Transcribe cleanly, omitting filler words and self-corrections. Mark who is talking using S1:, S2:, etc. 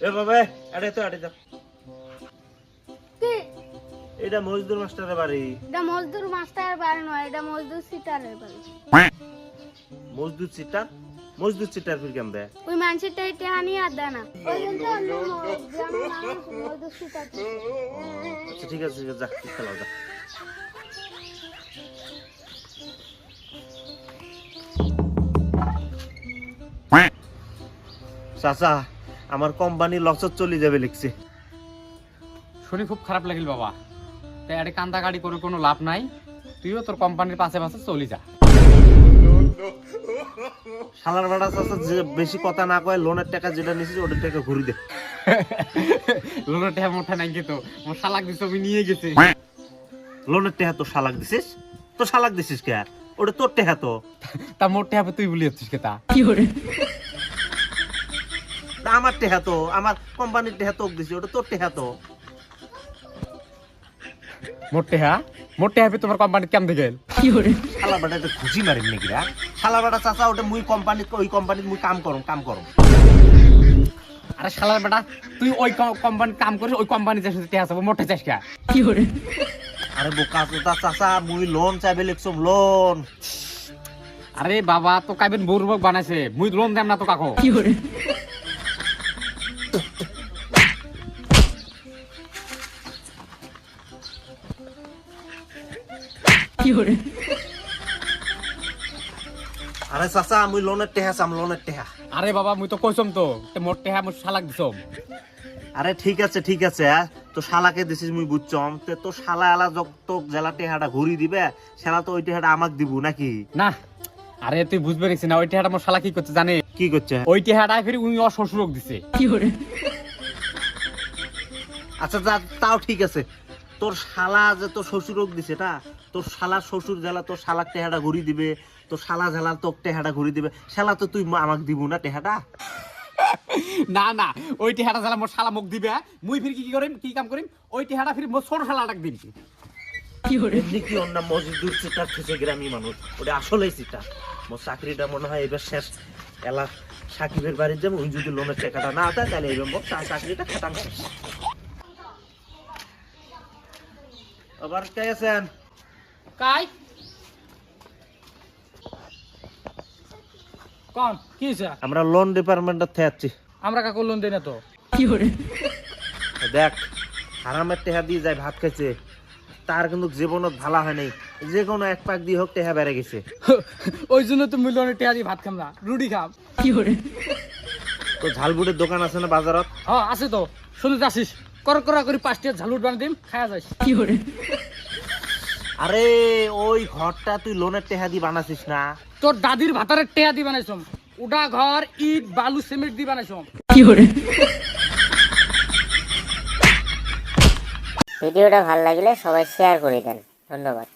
S1: এ বাবা আরে তো আরে দাও
S2: কি
S1: এটা মজদুর মাস্টারের বাড়ি।
S2: এটা মজদুর মাস্টারের বাড়ি নয়, এটা মজদুর সিটারের বাড়ি।
S1: মজদুর চিটার? মজদুর চিটার ফির কেমন দেয়?
S2: ওই মানুষটা এটা আনি আর দেয় না। ওই জন্য অন্য গ্রামের মানুষ মজদুর সিটার।
S1: আচ্ছা ঠিক আছে যা খেলাও যা। চাচা আমার কোম্পানি লসত চলে যাবে লিখছে।
S3: শুনে খুব খারাপ লাগিল বাবা। তাই আরে কান্দা গাড়ি করে কোনো লাভ নাই, তুইও তোর কোম্পানির পাশে পাশে চলে যা।
S1: শালার ভাড়া চাচা যে বেশি কথা না কয়, লোনের টাকা যেটা নিছিস ওটার টাকা ঘুরি দে।
S3: লোনের টাকা মোটা নাই তো, আমার শালাক দিছে আমি নিয়ে গেছে।
S1: লোনের টাকা তো শালাক দিছিস? তো শালাক দিছিস কে? ওটা তোর টাকা তো।
S3: তা মোট টাকা তুই বলি হচ্ছিস কে তা?
S1: তা আমার টাকা তো, আমার কোম্পানির টাকা তোকে দিছি, ওটা তোর টাকা তো।
S3: মোট টাকা তোমার কোম্পানি কেমন দেখে?
S1: শালা বাটা এটা খুশি মারিম নাকি রা? শালা বাটা চাচা ওটা মুই কোম্পানি, ওই কোম্পানির মুই কাম করম।
S3: আরে শালার বেটা, তুই ওই কোম্পানি কাম করিস, ওই কোম্পানি যাস টাকা চাবো, মোটে চাস কে?
S1: আরে বোকা চোদা চাচা, মুই লোন চাইবে লিখছম, লোন।
S3: আরে বাবা তো কাইবেন বউরবক বানাইছে, মুই লোন দেম না তো কাকো।
S1: আরে চাচা মুই লোনের টাকা চাম, লোনের টাকা।
S3: আরে বাবা মুই তো কইছম তো, মোট টাকা মুই শালাক দিছম।
S1: আরে ঠিক আছে তো শালাকে দিছিস মুই বুঝছম, তো শালা আলা যত জেলা টেহাটা ঘুরি দিবে, শালা তো ওই টেহাটা আমাক দিব নাকি?
S3: না আরে তুই বুঝবে দেখছিস না, ওই টাকাটা মোর শালা কি করছে জানে?
S1: কি করছে?
S3: ওই টাকাটা ফির উনি ওর শ্বশুরক দিছে।
S1: আচ্ছা যা, তাও ঠিক আছে। তোর শালা যে তোর শ্বশুরক দিছে না, তোর শালা শ্বশুর জেলা তোর শালাক টেহাটা ঘুরি দিবে, তোর শালা জেলা তোর টেহাটা ঘুরি দিবে, শালা তো তুই আমাক দিব না টেহাটা?
S3: না ওই টাকাটা জ্বালা মোর শালা মুখ দিবে, মুই ফির কি করিম, কি কাম করিম? ওই টাকাটা ফির মোর ছোট শালাটাক দিম।
S1: এমনি কি অন্য মজদুর চিটার খেছে গ্রামী মানুষ, ওটা আসলেই চিটার। মোর চাকরিটা মনে হয় এবার শেষ। এলা সাকিবের বাড়ির যাবো, ওই যদি লোনের টাকাটা না দেয় তাহলে এবার মোর চাকরিটা খাটাং শেষ। আবার কে আছেন?
S4: কাই কোন কি হইছে?
S1: আমরা লোন ডিপার্টমেন্টের থেকে আছি।
S4: আমরা কাকু লোন দেই না তো।
S1: দেখ হারামের টেহা দিয়ে যায় ভাত খাইছে, তার কিন্তু জীবনত ভালো হয় নাই, যে কোনো এক পাক দিয়ে হোক টেহা বেড়ে গেছে।
S4: ওই জন্য তো লোনের টাকা দিয়ে ভাত খাম না, রুটি খাম।
S1: তো ঝালবুটের দোকান আছে না বাজারত?
S4: হ্যাঁ আছে তো, শুনে যাচ্ছিস করা করে 5টা ঝালুট বানিয়ে দিম, খায়া যাইস।
S1: আরে ওই ঘরটা তুই লোনের টেহা দিয়ে বানাছিস না?
S4: তোর দাদির ভাতারের টেয়া দিয়ে বানাইছম, ওটা ঘর ইট বালু সিমেন্ট দিয়ে বানাইছম।
S5: ভিডিওটা ভালো লাগলে সবাই শেয়ার করে দেন। ধন্যবাদ।